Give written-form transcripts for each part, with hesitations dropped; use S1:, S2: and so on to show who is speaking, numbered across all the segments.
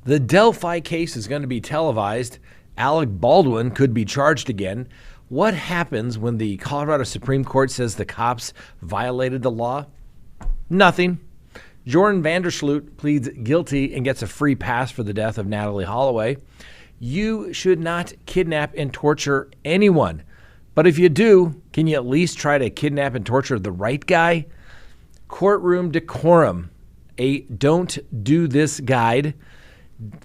S1: The Delphi case is going to be televised. Alec Baldwin could be charged again. What happens when the Colorado Supreme Court says the cops violated the law? Nothing. Joran Sloot pleads guilty and gets a free pass for the death of Natalie Holloway. You should not kidnap and torture anyone. But if you do, can you at least try to kidnap and torture the right guy? Courtroom Decorum, a don't do this guide.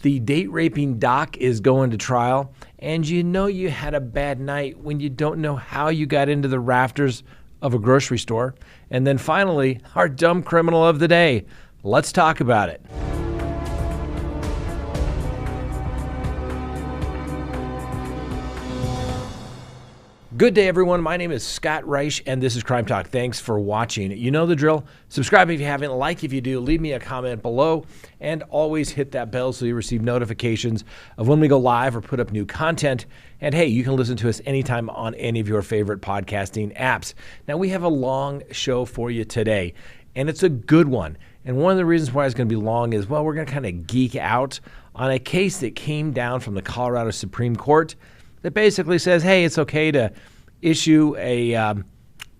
S1: The date-raping doc is going to trial, and you know you had a bad night when you don't know how you got into the rafters of a grocery store. And then finally, our dumb criminal of the day. Let's talk about it. Good day, everyone. My name is Scott Reich, and this is CrimeTalk. Thanks for watching. You know the drill. Subscribe if you haven't. Like if you do. Leave me a comment below, and always hit that bell so you receive notifications of when we go live or put up new content. And hey, you can listen to us anytime on any of your favorite podcasting apps. Now, we have a long show for you today, and it's a good one. And one of the reasons why it's going to be long is, well, we're going to kind of geek out on a case that came down from the Colorado Supreme Court that basically says, hey, it's okay to issue a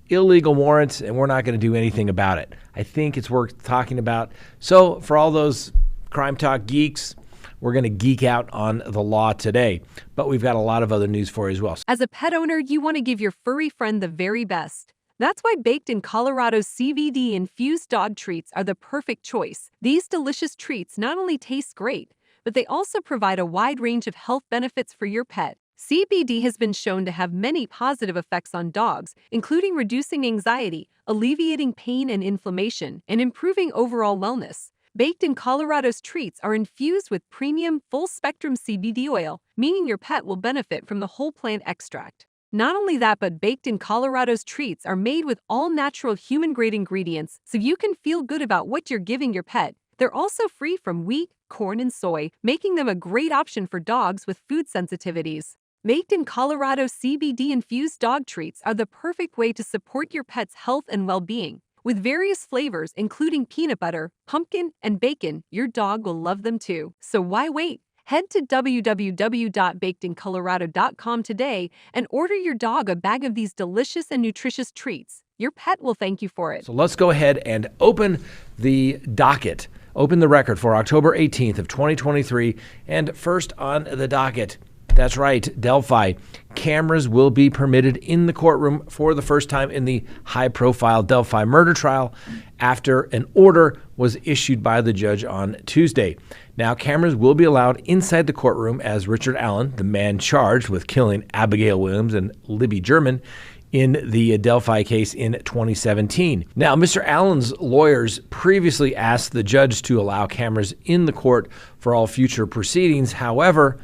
S1: illegal warrant, and we're not going to do anything about it. I think it's worth talking about. So for all those Crime Talk geeks, we're going to geek out on the law today. But we've got a lot of other news for you as well.
S2: As a pet owner, you want to give your furry friend the very best. That's why Baked in Colorado's CBD-infused dog treats are the perfect choice. These delicious treats not only taste great, but they also provide a wide range of health benefits for your pet. CBD has been shown to have many positive effects on dogs, including reducing anxiety, alleviating pain and inflammation, and improving overall wellness. Baked in Colorado's treats are infused with premium, full-spectrum CBD oil, meaning your pet will benefit from the whole plant extract. Not only that, but Baked in Colorado's treats are made with all-natural human-grade ingredients, so you can feel good about what you're giving your pet. They're also free from wheat, corn, and soy, making them a great option for dogs with food sensitivities. Baked in Colorado CBD-infused dog treats are the perfect way to support your pet's health and well-being. With various flavors, including peanut butter, pumpkin, and bacon, your dog will love them too. So why wait? Head to www.bakedincolorado.com today and order your dog a bag of these delicious and nutritious treats. Your pet will thank you for it.
S1: So let's go ahead and open the docket. Open the record for October 18th of 2023. And first on the docket, that's right, Delphi. Cameras will be permitted in the courtroom for the first time in the high-profile Delphi murder trial after an order was issued by the judge on Tuesday. Now, cameras will be allowed inside the courtroom as Richard Allen, the man charged with killing Abigail Williams and Libby German in the Delphi case in 2017. Now, Mr. Allen's lawyers previously asked the judge to allow cameras in the court for all future proceedings. However,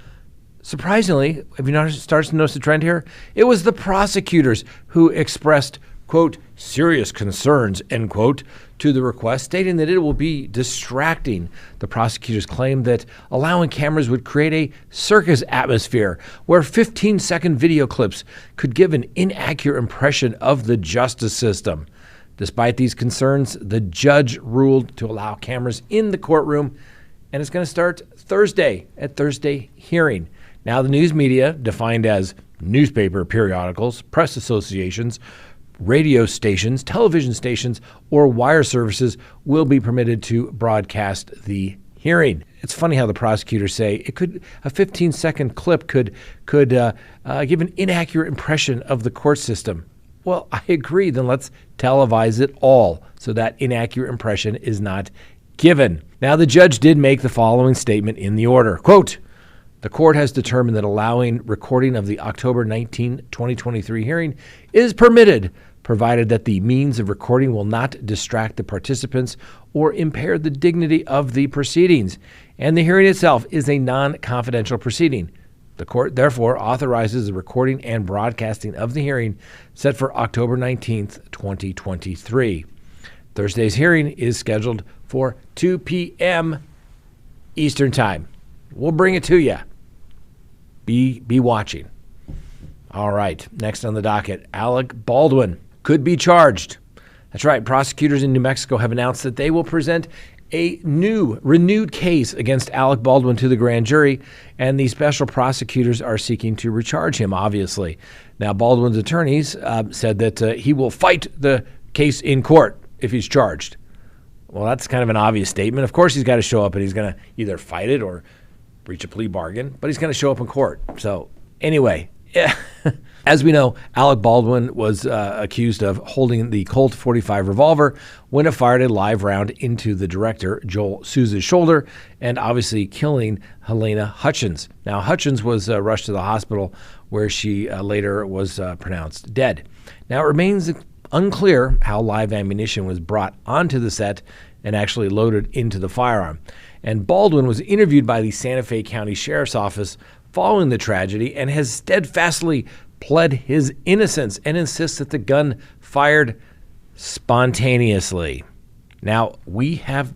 S1: surprisingly, have you started to notice the trend here? It was the prosecutors who expressed, quote, serious concerns, end quote, to the request, stating that it will be distracting. The prosecutors claimed that allowing cameras would create a circus atmosphere where 15-second video clips could give an inaccurate impression of the justice system. Despite these concerns, the judge ruled to allow cameras in the courtroom, and it's going to start Thursday at Thursday hearing. Now, the news media, defined as newspaper, periodicals, press associations, radio stations, television stations, or wire services, will be permitted to broadcast the hearing. It's funny how the prosecutors say a 15-second clip could give an inaccurate impression of the court system. Well, I agree. Then let's televise it all so that inaccurate impression is not given. Now, the judge did make the following statement in the order. Quote, the court has determined that allowing recording of the October 19, 2023 hearing is permitted, provided that the means of recording will not distract the participants or impair the dignity of the proceedings, and the hearing itself is a non-confidential proceeding. The court therefore authorizes the recording and broadcasting of the hearing set for October 19, 2023. Thursday's hearing is scheduled for 2 p.m. Eastern Time. We'll bring it to you. Be watching. All right, next on the docket, Alec Baldwin could be charged. That's right, prosecutors in New Mexico have announced that they will present a renewed case against Alec Baldwin to the grand jury, and the special prosecutors are seeking to recharge him, obviously. Now, Baldwin's attorneys said that he will fight the case in court if he's charged. Well, that's kind of an obvious statement. Of course, he's got to show up and he's going to either fight it or reach a plea bargain, but he's going to show up in court. So anyway, as we know, Alec Baldwin was accused of holding the Colt .45 revolver when it fired a live round into the director, Joel Souza's shoulder, and obviously killing Helena Hutchins. Now, Hutchins was rushed to the hospital where she later was pronounced dead. Now, it remains unclear how live ammunition was brought onto the set and actually loaded into the firearm. And Baldwin was interviewed by the Santa Fe County Sheriff's Office following the tragedy and has steadfastly pled his innocence and insists that the gun fired spontaneously. Now, we have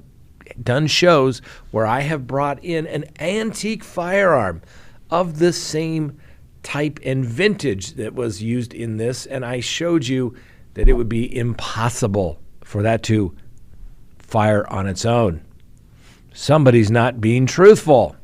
S1: done shows where I have brought in an antique firearm of the same type and vintage that was used in this, and I showed you that it would be impossible for that to fire on its own. Somebody's not being truthful.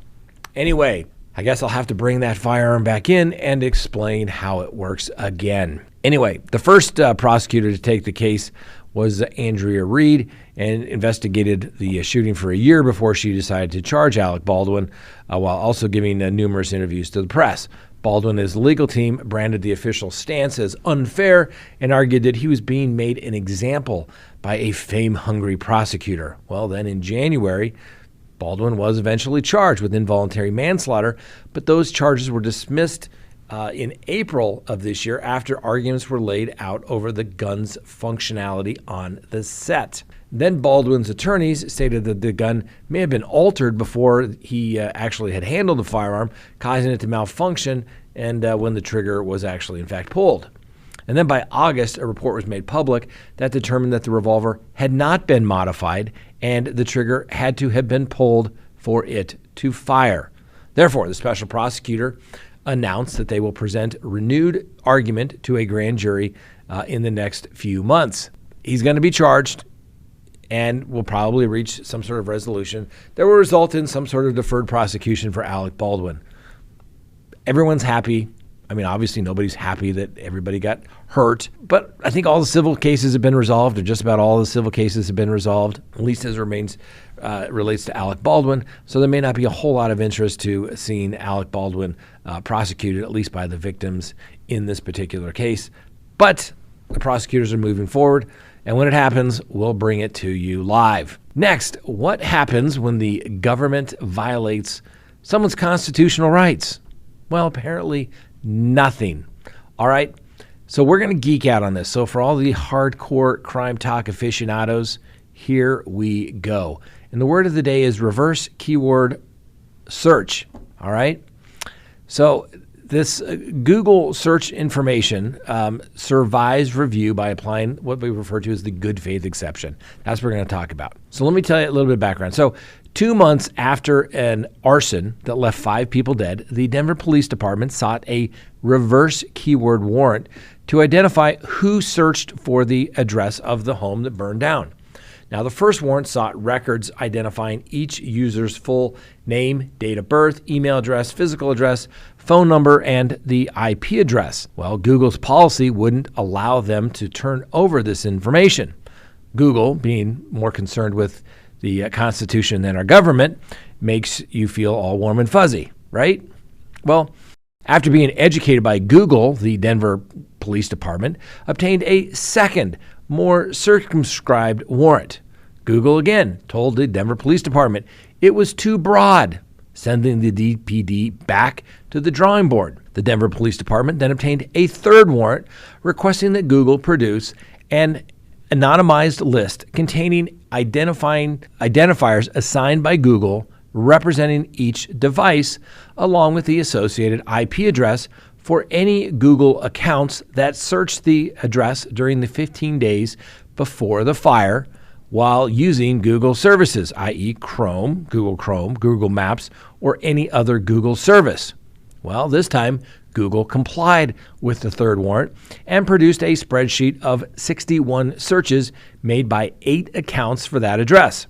S1: Anyway, I guess I'll have to bring that firearm back in and explain how it works again. Anyway, the first prosecutor to take the case was Andrea Reed, and investigated the shooting for a year before she decided to charge Alec Baldwin, while also giving numerous interviews to the press. Baldwin and his legal team branded the official stance as unfair and argued that he was being made an example by a fame-hungry prosecutor. Well, then in January, Baldwin was eventually charged with involuntary manslaughter, but those charges were dismissed in April of this year after arguments were laid out over the gun's functionality on the set. Then Baldwin's attorneys stated that the gun may have been altered before he actually had handled the firearm, causing it to malfunction, and when the trigger was actually in fact pulled. And then by August, a report was made public that determined that the revolver had not been modified and the trigger had to have been pulled for it to fire. Therefore, the special prosecutor announced that they will present renewed argument to a grand jury in the next few months. He's going to be charged and will probably reach some sort of resolution that will result in some sort of deferred prosecution for Alec Baldwin. Everyone's happy. I mean, obviously nobody's happy that everybody got hurt, but I think all the civil cases have been resolved, or just about all the civil cases have been resolved, at least as relates to Alec Baldwin. So there may not be a whole lot of interest to seeing Alec Baldwin prosecuted, at least by the victims in this particular case. But the prosecutors are moving forward, and when it happens, we'll bring it to you live. Next, what happens when the government violates someone's constitutional rights? Well, apparently nothing. All right. So we're going to geek out on this. So for all the hardcore crime talk aficionados, here we go. And the word of the day is reverse keyword search. All right. So this Google search information survives review by applying what we refer to as the good faith exception. That's what we're going to talk about. So let me tell you a little bit of background. So 2 months after an arson that left 5 people dead, the Denver Police Department sought a reverse keyword warrant to identify who searched for the address of the home that burned down. Now, the first warrant sought records identifying each user's full name, date of birth, email address, physical address, phone number, and the IP address. Well, Google's policy wouldn't allow them to turn over this information. Google, being more concerned with the Constitution than our government, makes you feel all warm and fuzzy, right? Well, after being educated by Google, the Denver Police Department obtained a second, more circumscribed warrant. Google again told the Denver Police Department it was too broad, sending the DPD back to the drawing board. The Denver Police Department then obtained a third warrant requesting that Google produce an anonymized list containing identifiers assigned by Google representing each device, along with the associated IP address for any Google accounts that searched the address during the 15 days before the fire while using Google services, i.e. Chrome, Google Maps, or any other Google service. Well, this time, Google complied with the third warrant and produced a spreadsheet of 61 searches made by 8 accounts for that address.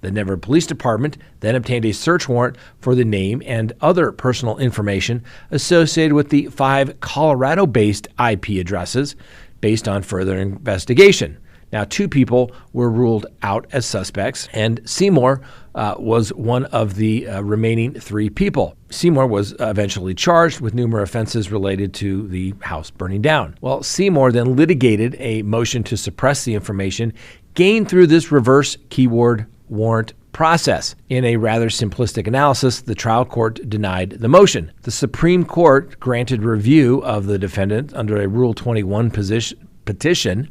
S1: The Denver Police Department then obtained a search warrant for the name and other personal information associated with the 5 Colorado-based IP addresses based on further investigation. Now, 2 people were ruled out as suspects, and Seymour was one of the remaining 3 people. Seymour was eventually charged with numerous offenses related to the house burning down. Well, Seymour then litigated a motion to suppress the information gained through this reverse keyword warrant process. In a rather simplistic analysis, the trial court denied the motion. The Supreme Court granted review of the defendant under a Rule 21 petition.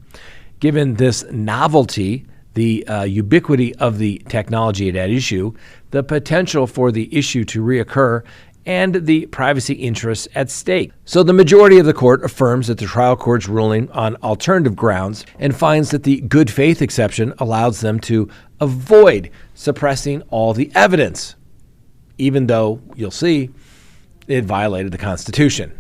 S1: Given this novelty, the ubiquity of the technology at issue, the potential for the issue to reoccur, and the privacy interests at stake. So the majority of the court affirms that the trial court's ruling on alternative grounds and finds that the good faith exception allows them to avoid suppressing all the evidence, even though, you'll see, it violated the Constitution.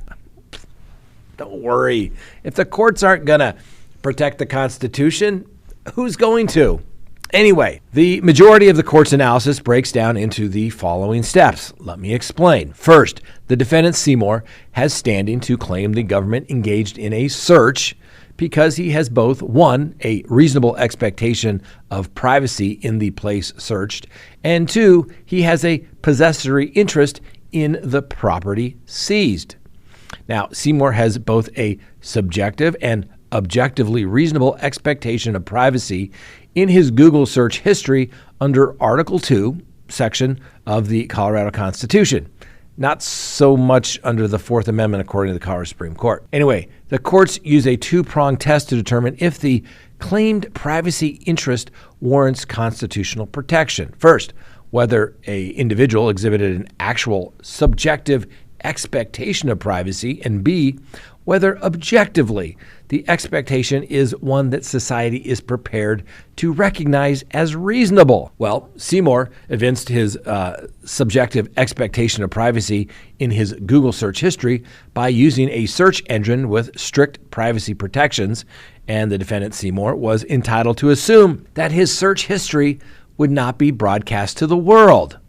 S1: Don't worry. If the courts aren't going to protect the Constitution, who's going to? Anyway, the majority of the court's analysis breaks down into the following steps. Let me explain. First, the defendant Seymour has standing to claim the government engaged in a search because he has both, 1, a reasonable expectation of privacy in the place searched, and 2, he has a possessory interest in the property seized. Now, Seymour has both a subjective and objectively reasonable expectation of privacy in his Google search history under Article 2, section of the Colorado Constitution. Not so much under the Fourth Amendment, according to the Colorado Supreme Court. Anyway, the courts use a 2-pronged test to determine if the claimed privacy interest warrants constitutional protection. First, whether an individual exhibited an actual subjective expectation of privacy, and B, whether objectively the expectation is one that society is prepared to recognize as reasonable. Well, Seymour evinced his subjective expectation of privacy in his Google search history by using a search engine with strict privacy protections, and the defendant Seymour was entitled to assume that his search history would not be broadcast to the world.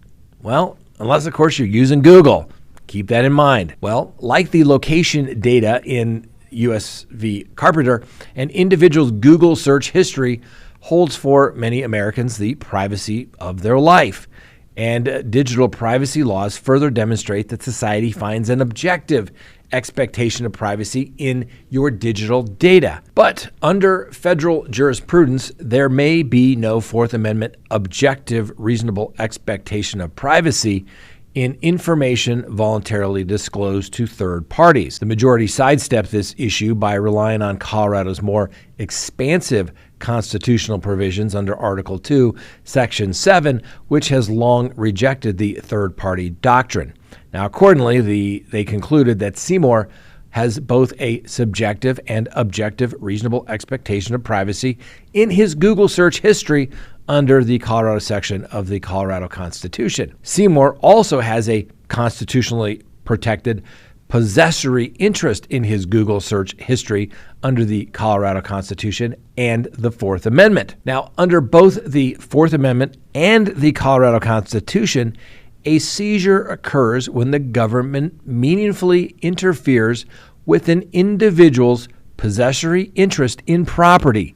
S1: Well, unless, of course, you're using Google. Keep that in mind. Well, like the location data in U.S. v. Carpenter, an individual's Google search history holds for many Americans the privacy of their life. And digital privacy laws further demonstrate that society finds an objective expectation of privacy in your digital data. But under federal jurisprudence, there may be no Fourth Amendment objective reasonable expectation of privacy in information voluntarily disclosed to third parties. The majority sidestepped this issue by relying on Colorado's more expansive constitutional provisions under Article 2, Section 7, which has long rejected the third-party doctrine. Now, accordingly, they concluded that Seymour has both a subjective and objective reasonable expectation of privacy in his Google search history under the Colorado section of the Colorado Constitution. Seymour also has a constitutionally protected possessory interest in his Google search history under the Colorado Constitution and the Fourth Amendment. Now, under both the Fourth Amendment and the Colorado Constitution, a seizure occurs when the government meaningfully interferes with an individual's possessory interest in property,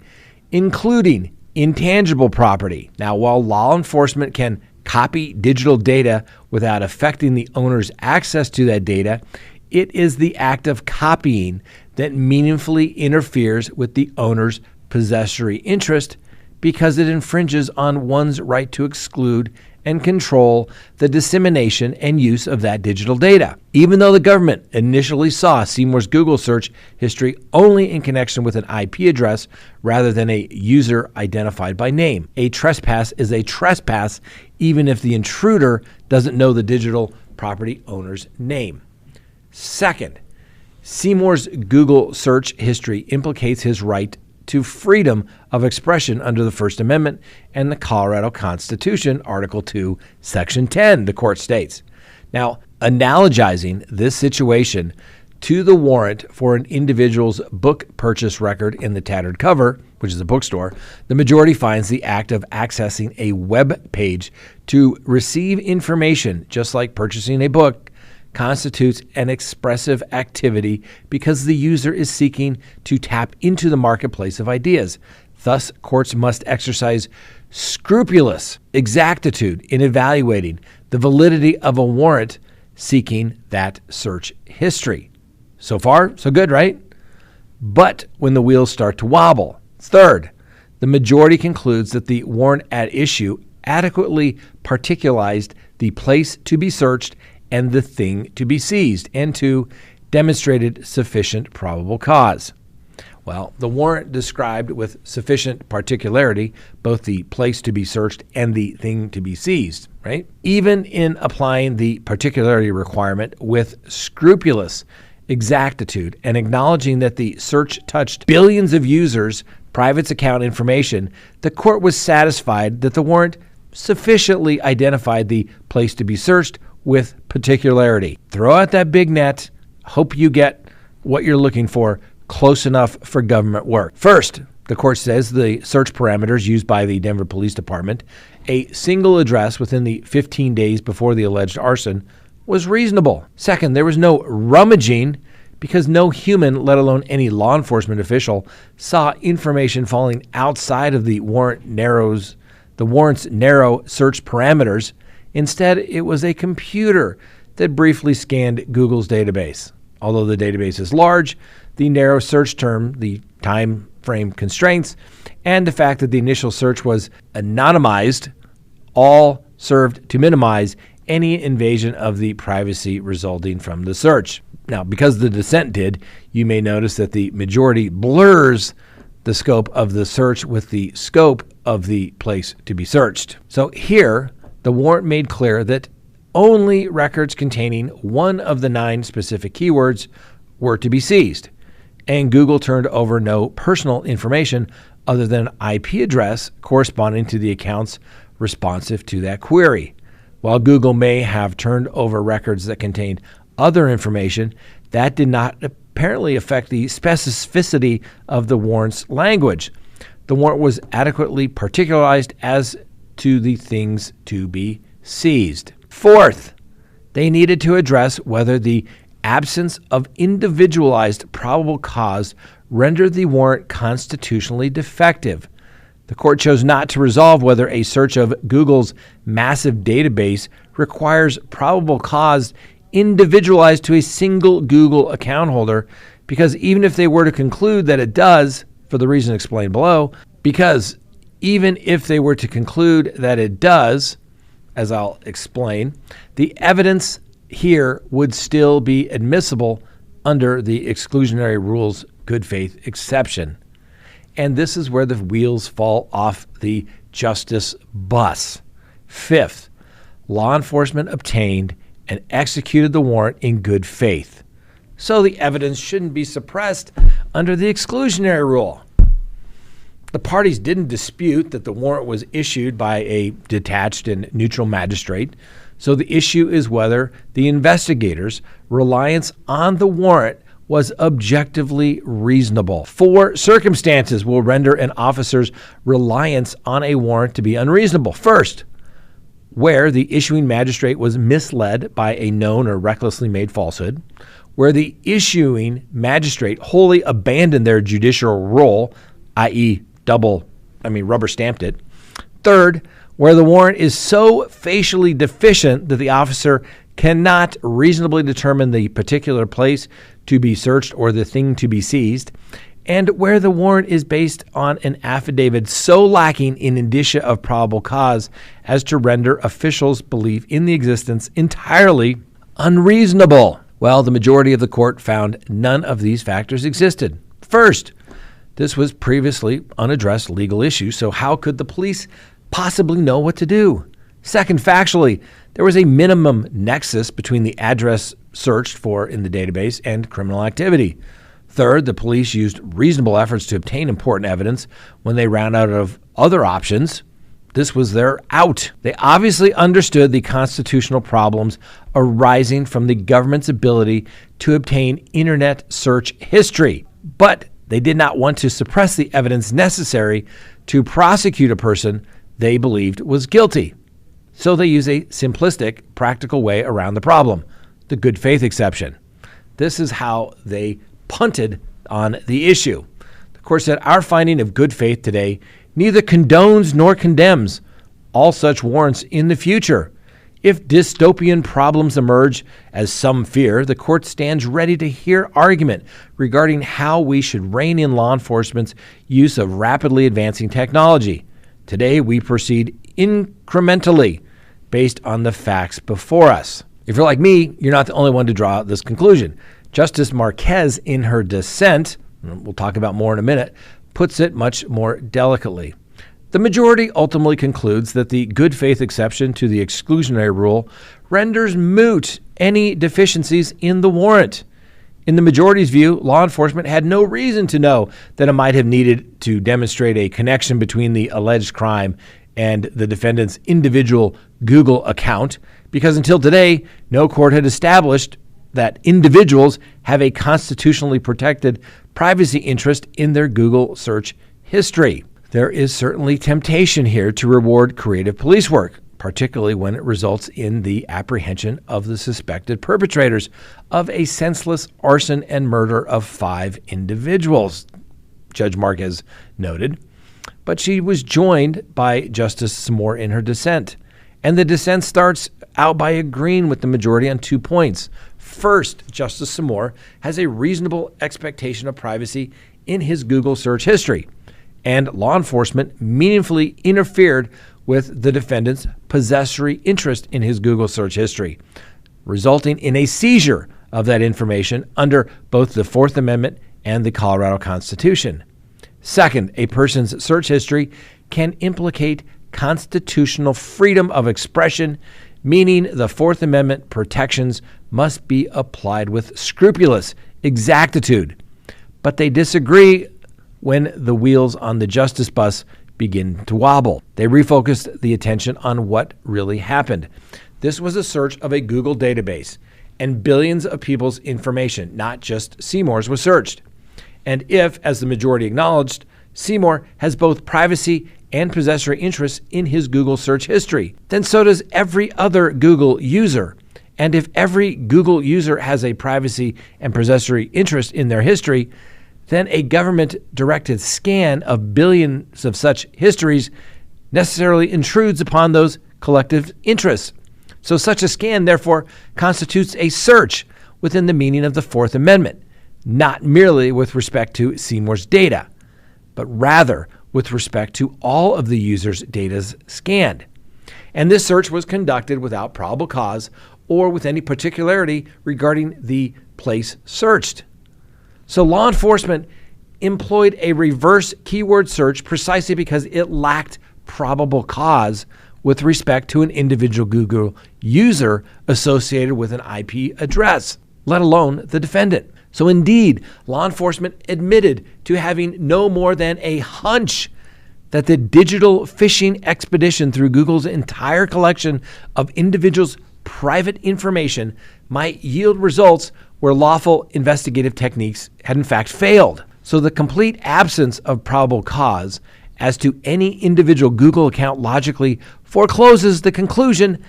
S1: including intangible property. Now, while law enforcement can copy digital data without affecting the owner's access to that data, it is the act of copying that meaningfully interferes with the owner's possessory interest because it infringes on one's right to exclude and control the dissemination and use of that digital data. Even though the government initially saw Seymour's Google search history only in connection with an IP address rather than a user identified by name, a trespass is a trespass even if the intruder doesn't know the digital property owner's name. Second, Seymour's Google search history implicates his right to freedom of expression under the First Amendment and the Colorado Constitution, Article 2, Section 10, the court states. Now, analogizing this situation to the warrant for an individual's book purchase record in the tattered cover, which is a bookstore, the majority finds the act of accessing a web page to receive information, just like purchasing a book, constitutes an expressive activity because the user is seeking to tap into the marketplace of ideas. Thus, courts must exercise scrupulous exactitude in evaluating the validity of a warrant seeking that search history. So far, so good, right? But when the wheels start to wobble. Third, the majority concludes that the warrant at issue adequately particularized the place to be searched and the thing to be seized, and two, demonstrated sufficient probable cause. Well, the warrant described with sufficient particularity both the place to be searched and the thing to be seized, right? Even in applying the particularity requirement with scrupulous exactitude and acknowledging that the search touched billions of users' private account information, the court was satisfied that the warrant sufficiently identified the place to be searched with particularity. Throw out that big net, hope you get what you're looking for close enough for government work. First, the court says the search parameters used by the Denver Police Department, a single address within the 15 days before the alleged arson, was reasonable. Second, there was no rummaging because no human, let alone any law enforcement official, saw information falling outside of the warrant's narrow search parameters. Instead, it was a computer that briefly scanned Google's database. Although the database is large, the narrow search term, the time frame constraints, and the fact that the initial search was anonymized all served to minimize any invasion of the privacy resulting from the search. Now, because the dissent did, you may notice that the majority blurs the scope of the search with the scope of the place to be searched. So here, the warrant made clear that only records containing one of the 9 specific keywords were to be seized, and Google turned over no personal information other than an IP address corresponding to the accounts responsive to that query. While Google may have turned over records that contained other information, that did not apparently affect the specificity of the warrant's language. The warrant was adequately particularized as to the things to be seized. Fourth, they needed to address whether the absence of individualized probable cause rendered the warrant constitutionally defective. The court chose not to resolve whether a search of Google's massive database requires probable cause individualized to a single Google account holder, because even if they were to conclude that it does, for the reason explained below, as I'll explain, the evidence here would still be admissible under the exclusionary rule's good faith exception. And this is where the wheels fall off the justice bus. Fifth, law enforcement obtained and executed the warrant in good faith. So the evidence shouldn't be suppressed under the exclusionary rule. The parties didn't dispute that the warrant was issued by a detached and neutral magistrate, so the issue is whether the investigators' reliance on the warrant was objectively reasonable. 4 circumstances will render an officer's reliance on a warrant to be unreasonable. First, where the issuing magistrate was misled by a known or recklessly made falsehood, where the issuing magistrate wholly abandoned their judicial role, i.e., rubber stamped it. Third, where the warrant is so facially deficient that the officer cannot reasonably determine the particular place to be searched or the thing to be seized, and where the warrant is based on an affidavit so lacking in indicia of probable cause as to render officials' belief in the existence entirely unreasonable. Well, the majority of the court found none of these factors existed. First, this was previously unaddressed legal issue, so how could the police possibly know what to do? Second, factually, there was a minimum nexus between the address searched for in the database and criminal activity. Third, the police used reasonable efforts to obtain important evidence when they ran out of other options. This was their out. They obviously understood the constitutional problems arising from the government's ability to obtain internet search history, but They did not want to suppress the evidence necessary to prosecute a person they believed was guilty. So they use a simplistic, practical way around the problem, the good faith exception. This is how they punted on the issue. The court said, our finding of good faith today neither condones nor condemns all such warrants in the future. If dystopian problems emerge, as some fear, the court stands ready to hear argument regarding how we should rein in law enforcement's use of rapidly advancing technology. Today, we proceed incrementally based on the facts before us. If you're like me, you're not the only one to draw this conclusion. Justice Marquez, in her dissent, we'll talk about more in a minute, puts it much more delicately. The majority ultimately concludes that the good faith exception to the exclusionary rule renders moot any deficiencies in the warrant. In the majority's view, law enforcement had no reason to know that it might have needed to demonstrate a connection between the alleged crime and the defendant's individual Google account, because until today, no court had established that individuals have a constitutionally protected privacy interest in their Google search history. There is certainly temptation here to reward creative police work, particularly when it results in the apprehension of the suspected perpetrators of a senseless arson and murder of 5 individuals, Judge Marquez noted. But she was joined by Justice Samore in her dissent. And the dissent starts out by agreeing with the majority on 2 points. First, Justice Samore has a reasonable expectation of privacy in his Google search history, and law enforcement meaningfully interfered with the defendant's possessory interest in his Google search history, resulting in a seizure of that information under both the Fourth Amendment and the Colorado Constitution. Second, a person's search history can implicate constitutional freedom of expression, meaning the Fourth Amendment protections must be applied with scrupulous exactitude. But they disagree when the wheels on the justice bus begin to wobble. They refocused the attention on what really happened. This was a search of a Google database, and billions of people's information, not just Seymour's, was searched. And if, as the majority acknowledged, Seymour has both privacy and possessory interests in his Google search history, then so does every other Google user. And if every Google user has a privacy and possessory interest in their history, then a government-directed scan of billions of such histories necessarily intrudes upon those collective interests. So such a scan, therefore, constitutes a search within the meaning of the Fourth Amendment, not merely with respect to Seymour's data, but rather with respect to all of the user's data scanned. And this search was conducted without probable cause or with any particularity regarding the place searched. So law enforcement employed a reverse keyword search precisely because it lacked probable cause with respect to an individual Google user associated with an IP address, let alone the defendant. So indeed, law enforcement admitted to having no more than a hunch that the digital phishing expedition through Google's entire collection of individuals' private information might yield results where lawful investigative techniques had in fact failed. So the complete absence of probable cause as to any individual Google account logically forecloses the conclusion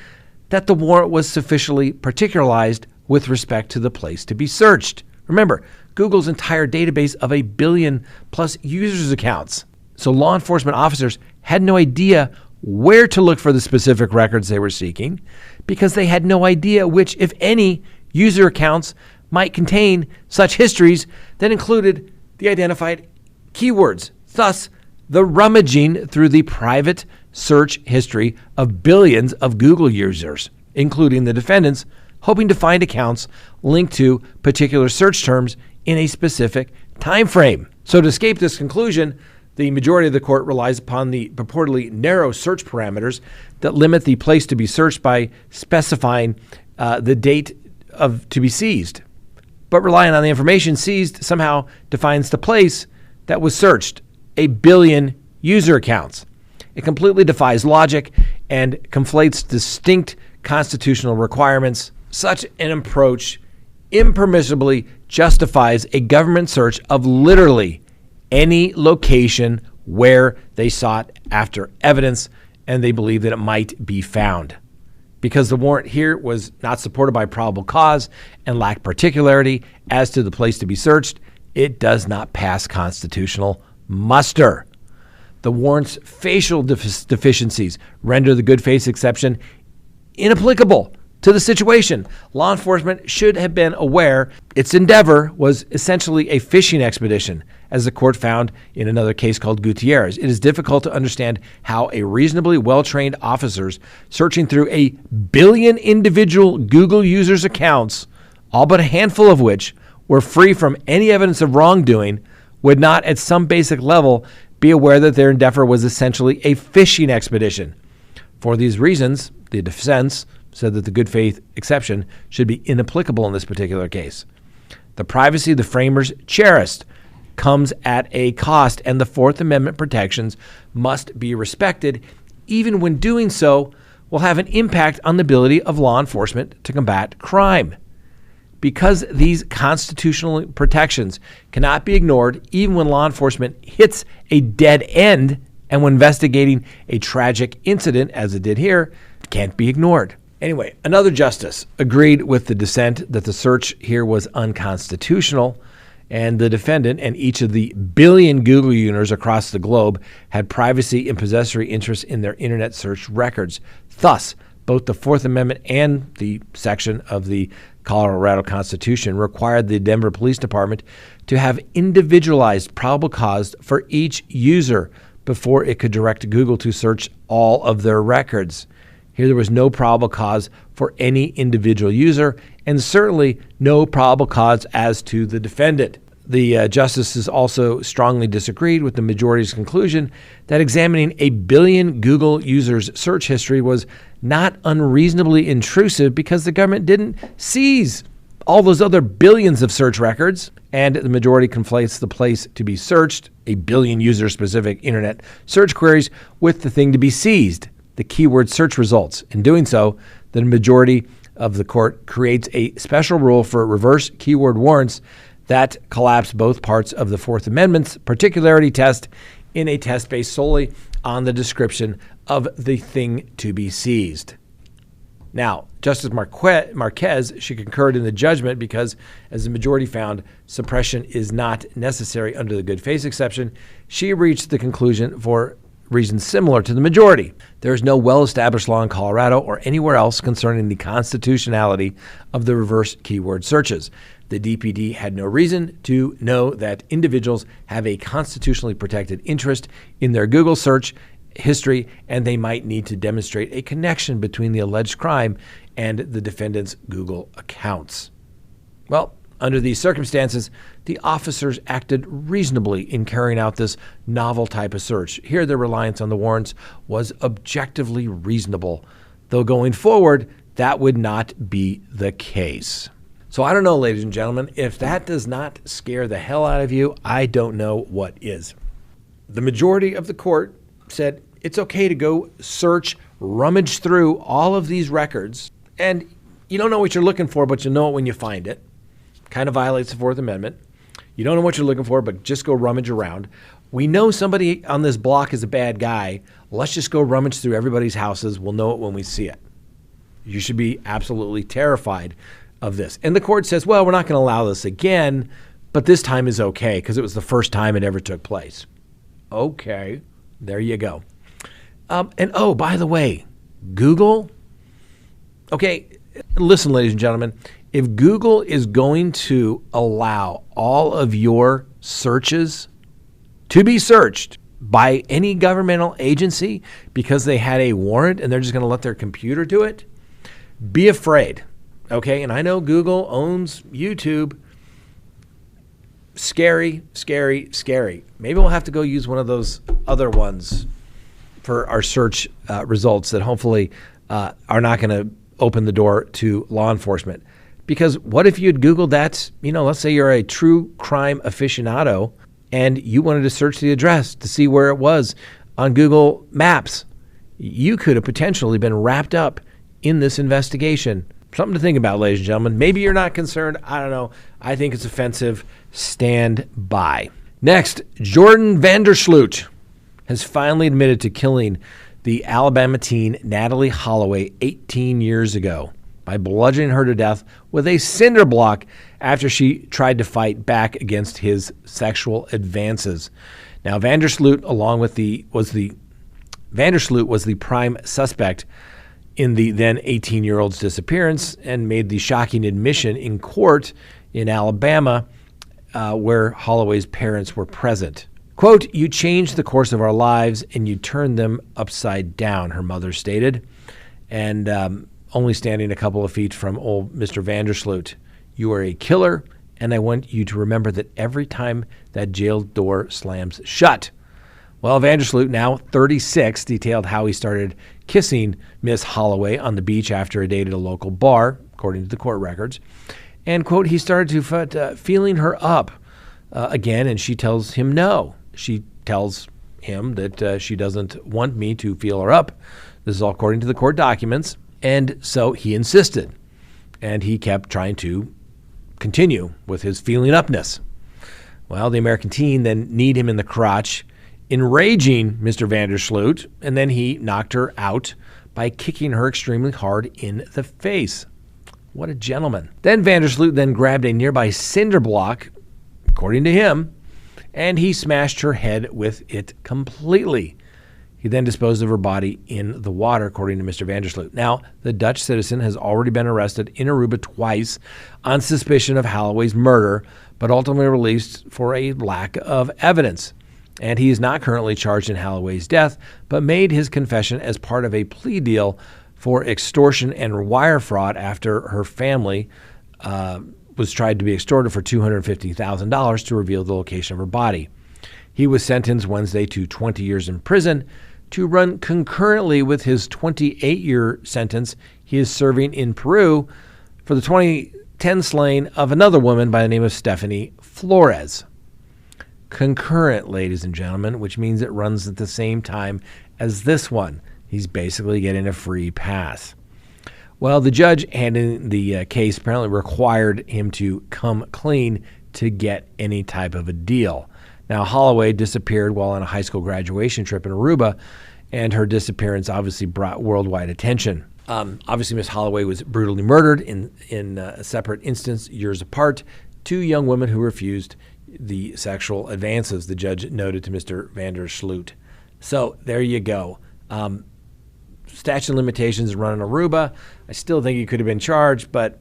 S1: that the warrant was sufficiently particularized with respect to the place to be searched. Remember, Google's entire database of 1 billion plus users' accounts. So law enforcement officers had no idea where to look for the specific records they were seeking because they had no idea which, if any, user accounts might contain such histories that included the identified keywords. Thus, the rummaging through the private search history of billions of Google users, including the defendants, hoping to find accounts linked to particular search terms in a specific time frame. So to escape this conclusion, the majority of the court relies upon the purportedly narrow search parameters that limit the place to be searched by specifying the date of to be seized. But relying on the information seized somehow defines the place that was searched, 1 billion user accounts. It completely defies logic and conflates distinct constitutional requirements. Such an approach impermissibly justifies a government search of literally any location where they sought after evidence and they believed that it might be found. Because the warrant here was not supported by probable cause and lacked particularity as to the place to be searched, it does not pass constitutional muster. The warrant's facial deficiencies render the good faith exception inapplicable to the situation. Law enforcement should have been aware its endeavor was essentially a fishing expedition, as the court found in another case called Gutierrez. It is difficult to understand how a reasonably well-trained officers searching through 1 billion individual Google users' accounts, all but a handful of which were free from any evidence of wrongdoing, would not at some basic level be aware that their endeavor was essentially a fishing expedition. For these reasons, the defense said that the good faith exception should be inapplicable in this particular case. The privacy the framers cherished comes at a cost, and the Fourth Amendment protections must be respected, even when doing so will have an impact on the ability of law enforcement to combat crime. Because these constitutional protections cannot be ignored, even when law enforcement hits a dead end and when investigating a tragic incident, as it did here, it can't be ignored. Anyway, another justice agreed with the dissent that the search here was unconstitutional, and the defendant and each of the billion Google users across the globe had privacy and possessory interests in their internet search records. Thus, both the Fourth Amendment and the section of the Colorado Constitution required the Denver Police Department to have individualized probable cause for each user before it could direct Google to search all of their records. Here there was no probable cause for any individual user, and certainly no probable cause as to the defendant. The justices also strongly disagreed with the majority's conclusion that examining 1 billion Google users' search history was not unreasonably intrusive because the government didn't seize all those other billions of search records, and the majority conflates the place to be searched, 1 billion user-specific internet search queries, with the thing to be seized, the keyword search results. In doing so, the majority of the court creates a special rule for reverse keyword warrants that collapse both parts of the Fourth Amendment's particularity test in a test based solely on the description of the thing to be seized. Now, Justice Marquez, she concurred in the judgment because, as the majority found, suppression is not necessary under the good faith exception. She reached the conclusion for reasons similar to the majority. There is no well-established law in Colorado or anywhere else concerning the constitutionality of the reverse keyword searches. The DPD had no reason to know that individuals have a constitutionally protected interest in their Google search history, and they might need to demonstrate a connection between the alleged crime and the defendant's Google accounts. Well, under these circumstances, the officers acted reasonably in carrying out this novel type of search. Here, their reliance on the warrants was objectively reasonable, though going forward, that would not be the case. So I don't know, ladies and gentlemen, if that does not scare the hell out of you, I don't know what is. The majority of the court said it's okay to go search, rummage through all of these records, and you don't know what you're looking for, but you know it when you find it. Kind of violates the Fourth Amendment. You don't know what you're looking for, but just go rummage around. We know somebody on this block is a bad guy. Let's just go rummage through everybody's houses. We'll know it when we see it. You should be absolutely terrified of this. And the court says, well, we're not going to allow this again, but this time is okay because it was the first time it ever took place. Okay, there you go. And oh, by the way, Google. Okay, listen, ladies and gentlemen, if Google is going to allow all of your searches to be searched by any governmental agency because they had a warrant and they're just going to let their computer do it, be afraid. Okay, and I know Google owns YouTube. Scary, scary, scary. Maybe we'll have to go use one of those other ones for our search results that hopefully are not going to open the door to law enforcement. Because what if you had Googled that, let's say you're a true crime aficionado and you wanted to search the address to see where it was on Google Maps. You could have potentially been wrapped up in this investigation. Something to think about, ladies and gentlemen. Maybe you're not concerned. I don't know. I think it's offensive. Stand by. Next, Jordan Vandersloot has finally admitted to killing the Alabama teen Natalie Holloway 18 years ago by bludgeoning her to death with a cinder block after she tried to fight back against his sexual advances. Now, Vandersloot was the prime suspect in the then 18-year-old's disappearance and made the shocking admission in court in Alabama where Holloway's parents were present. Quote, "You changed the course of our lives and you turned them upside down," her mother stated. And only standing a couple of feet from old Mr. Vandersloot, "You are a killer, and I want you to remember that every time that jail door slams shut." Well, Vandersloot, now 36, detailed how he started kissing Miss Holloway on the beach after a date at a local bar, according to the court records. And, quote, "He started to feeling her up again, and she tells him no. She tells him that she doesn't want me to feel her up." This is all according to the court documents. And so he insisted, and he kept trying to continue with his feeling upness. Well, the American teen then kneed him in the crotch, enraging Mr. Vandersloot, and then he knocked her out by kicking her extremely hard in the face. What a gentleman. Then Vandersloot then grabbed a nearby cinder block, according to him, and he smashed her head with it completely. He then disposed of her body in the water, according to Mr. Vandersloot. Now, the Dutch citizen has already been arrested in Aruba twice on suspicion of Holloway's murder, but ultimately released for a lack of evidence. And he is not currently charged in Holloway's death, but made his confession as part of a plea deal for extortion and wire fraud after her family was tried to be extorted for $250,000 to reveal the location of her body. He was sentenced Wednesday to 20 years in prison to run concurrently with his 28-year sentence he is serving in Peru for the 2010 slaying of another woman by the name of Stephanie Flores. Concurrent, ladies and gentlemen, which means it runs at the same time as this one. He's basically getting a free pass. Well, the judge handling the case apparently required him to come clean to get any type of a deal. Now, Holloway disappeared while on a high school graduation trip in Aruba, and her disappearance obviously brought worldwide attention. Obviously, Miss Holloway was brutally murdered in a separate instance years apart. Two young women who refused the sexual advances, the judge noted to Mr. Vandersloot. So there you go. Statute of limitations run in Aruba. I still think he could have been charged, but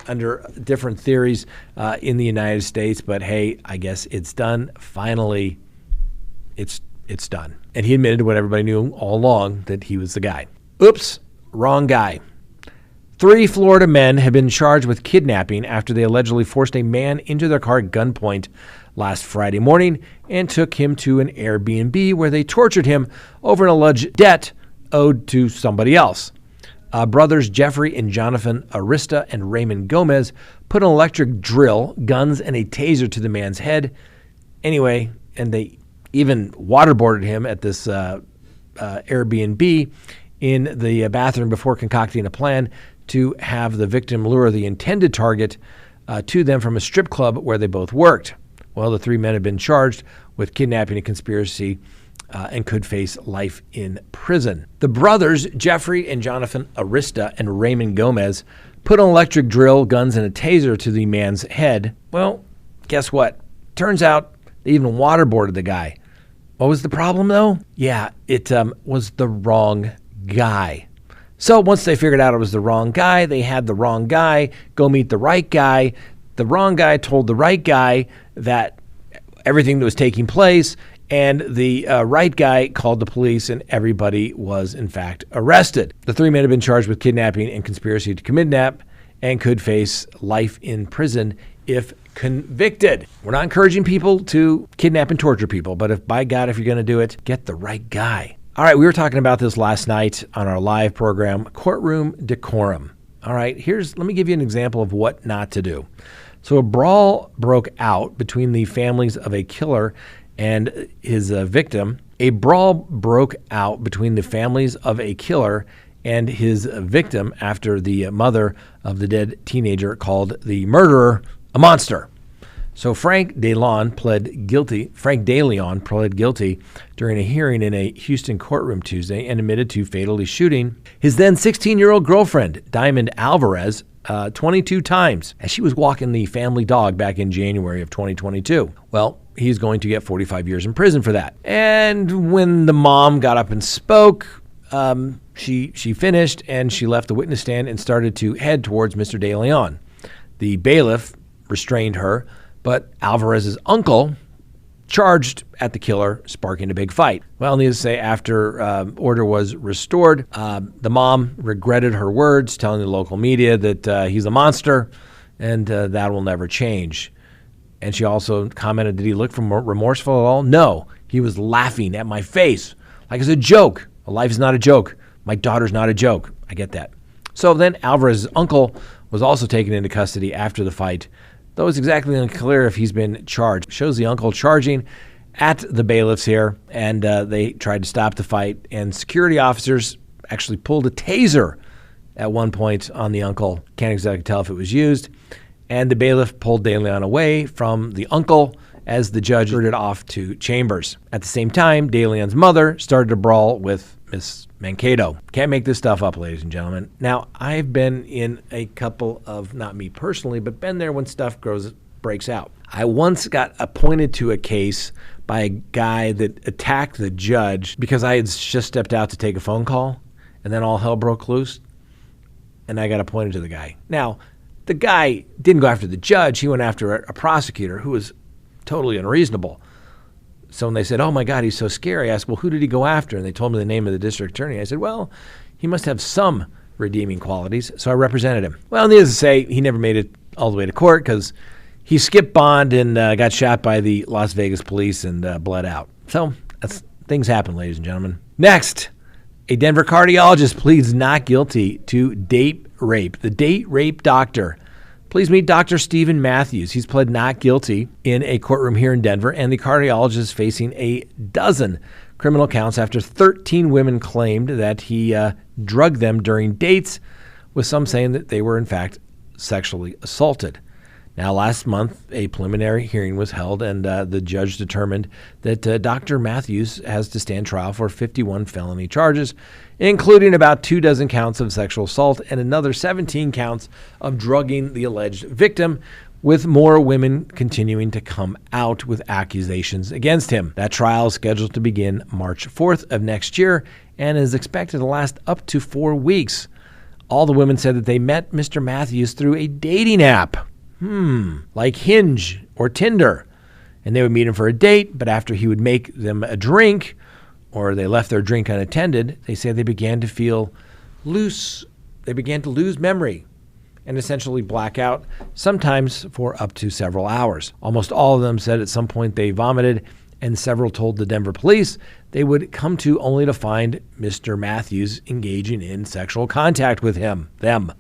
S1: under different theories in the United States. But hey, I guess it's done. Finally, it's done. And he admitted to what everybody knew all along, that he was the guy. Oops, wrong guy. 3 Florida men have been charged with kidnapping after they allegedly forced a man into their car at gunpoint last Friday morning and took him to an Airbnb where they tortured him over an alleged debt owed to somebody else. Brothers Jeffrey and Jonathan Arista and Raymond Gomez put an electric drill, guns, and a taser to the man's head. Anyway, and they even waterboarded him at this Airbnb in the bathroom before concocting a plan to have the victim lure the intended target to them from a strip club where they both worked. Well, the 3 men have been charged with kidnapping and conspiracy and could face life in prison. The brothers, Jeffrey and Jonathan Arista and Raymond Gomez, put an electric drill, guns, and a taser to the man's head. Well, guess what? Turns out they even waterboarded the guy. What was the problem, though? Yeah, it was the wrong guy. So once they figured out it was the wrong guy, they had the wrong guy go meet the right guy. The wrong guy told the right guy that everything that was taking place, and the right guy called the police, and everybody was, in fact, arrested. The 3 men have been charged with kidnapping and conspiracy to kidnap and could face life in prison if convicted. We're not encouraging people to kidnap and torture people, but if, by God, if you're going to do it, get the right guy. All right, we were talking about this last night on our live program, Courtroom Decorum. All right, let me give you an example of what not to do. So a brawl broke out between the families of a killer and his victim. A brawl broke out between the families of a killer and his victim after the mother of the dead teenager called the murderer a monster. So Frank DeLeon pled guilty during a hearing in a Houston courtroom Tuesday and admitted to fatally shooting his then 16-year-old girlfriend, Diamond Alvarez, 22 times as she was walking the family dog back in January of 2022. Well, he's going to get 45 years in prison for that. And when the mom got up and spoke, she finished and she left the witness stand and started to head towards Mr. DeLeon. The bailiff restrained her, but Alvarez's uncle charged at the killer, sparking a big fight. Well, needless to say, after order was restored, the mom regretted her words, telling the local media that he's a monster and that will never change. And she also commented, did he look remorseful at all? No, he was laughing at my face like it's a joke. Well, life is not a joke. My daughter's not a joke. I get that. So then Alvarez's uncle was also taken into custody after the fight, though it's exactly unclear if he's been charged. Shows the uncle charging at the bailiffs here, and they tried to stop the fight, and security officers actually pulled a taser at one point on the uncle. Can't exactly tell if it was used. And the bailiff pulled DeLeon away from the uncle as the judge ordered off to chambers. At the same time, DeLeon's mother started to brawl with Miss Mankato. Can't make this stuff up, ladies and gentlemen. Now, I've been in a couple of, not me personally, but been there when stuff breaks out. I once got appointed to a case by a guy that attacked the judge because I had just stepped out to take a phone call, and then all hell broke loose, and I got appointed to the guy. Now, the guy didn't go after the judge. He went after a prosecutor who was totally unreasonable. So when they said, oh my God, he's so scary, I asked, well, who did he go after? And they told me the name of the district attorney. I said, well, he must have some redeeming qualities. So I represented him. Well, needless to say, he never made it all the way to court because he skipped bond and got shot by the Las Vegas police and bled out. So things happen, ladies and gentlemen. Next, a Denver cardiologist pleads not guilty to date rape. The date rape doctor. Please meet Dr. Stephen Matthews. He's pled not guilty in a courtroom here in Denver, and the cardiologist is facing a dozen criminal counts after 13 women claimed that he drugged them during dates, with some saying that they were, in fact, sexually assaulted. Now, last month, a preliminary hearing was held, and the judge determined that Dr. Matthews has to stand trial for 51 felony charges, including about 24 counts of sexual assault and another 17 counts of drugging the alleged victim, with more women continuing to come out with accusations against him. That trial is scheduled to begin March 4th of next year and is expected to last up to 4 weeks. All the women said that they met Mr. Matthews through a dating app. Like Hinge or Tinder. And they would meet him for a date, but after he would make them a drink, or they left their drink unattended, they say they began to feel loose. They began to lose memory and essentially black out, sometimes for up to several hours. Almost all of them said at some point they vomited, and several told the Denver police they would come to only to find Mr. Matthews engaging in sexual contact with them.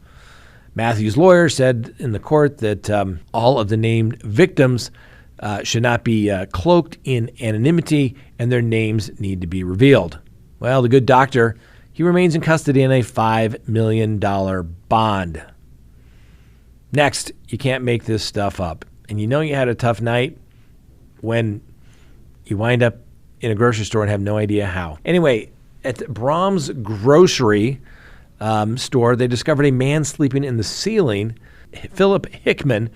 S1: Matthews' lawyer said in the court that all of the named victims should not be cloaked in anonymity, and their names need to be revealed. Well, the good doctor, he remains in custody in a $5 million bond. Next, you can't make this stuff up. And you know you had a tough night when you wind up in a grocery store and have no idea how. Anyway, at Brahms Grocery store, they discovered a man sleeping in the ceiling. Philip Hickman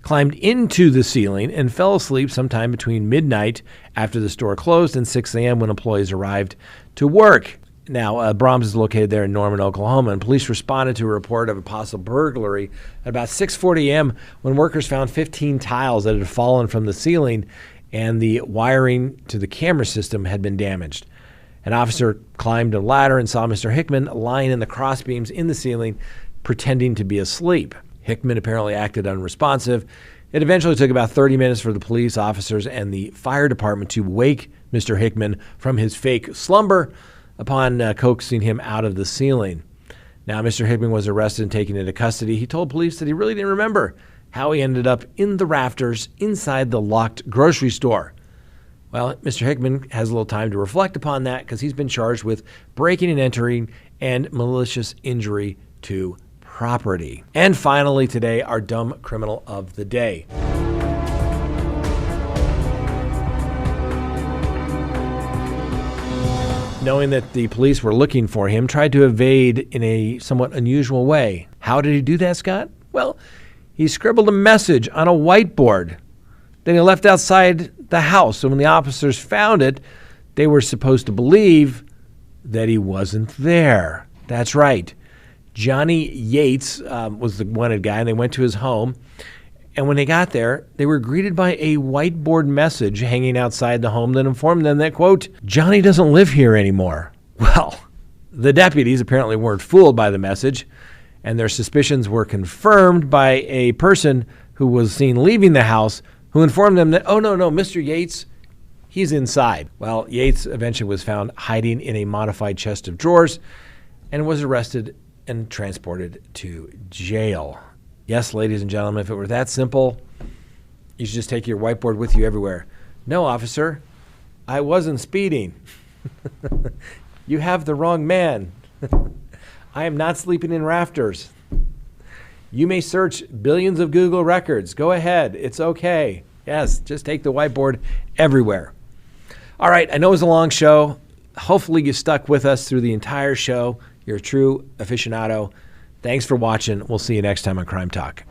S1: climbed into the ceiling and fell asleep sometime between midnight after the store closed and 6 a.m. when employees arrived to work. Now, Brahms is located there in Norman, Oklahoma, and police responded to a report of a possible burglary at about 6:40 a.m. when workers found 15 tiles that had fallen from the ceiling and the wiring to the camera system had been damaged. An officer climbed a ladder and saw Mr. Hickman lying in the crossbeams in the ceiling, pretending to be asleep. Hickman apparently acted unresponsive. It eventually took about 30 minutes for the police officers and the fire department to wake Mr. Hickman from his fake slumber upon coaxing him out of the ceiling. Now, Mr. Hickman was arrested and taken into custody. He told police that he really didn't remember how he ended up in the rafters inside the locked grocery store. Well, Mr. Hickman has a little time to reflect upon that because he's been charged with breaking and entering and malicious injury to property. And finally today, our dumb criminal of the day. knowing that the police were looking for him, tried to evade in a somewhat unusual way. How did he do that, Scott? Well, he scribbled a message on a whiteboard. Then he left outside the house. And when the officers found it, they were supposed to believe that he wasn't there. That's right. Johnny Yates was the wanted guy, and they went to his home. And when they got there, they were greeted by a whiteboard message hanging outside the home that informed them that, quote, Johnny doesn't live here anymore. Well, the deputies apparently weren't fooled by the message, and their suspicions were confirmed by a person who was seen leaving the house who informed them that, oh, no, Mr. Yates, he's inside. Well, Yates eventually was found hiding in a modified chest of drawers and was arrested and transported to jail. Yes, ladies and gentlemen, if it were that simple, you should just take your whiteboard with you everywhere. No, officer, I wasn't speeding. You have the wrong man. I am not sleeping in rafters. You may search billions of Google records. Go ahead. It's okay. Yes, just take the whiteboard everywhere. All right, I know it was a long show. Hopefully you stuck with us through the entire show. You're a true aficionado. Thanks for watching. We'll see you next time on Crime Talk.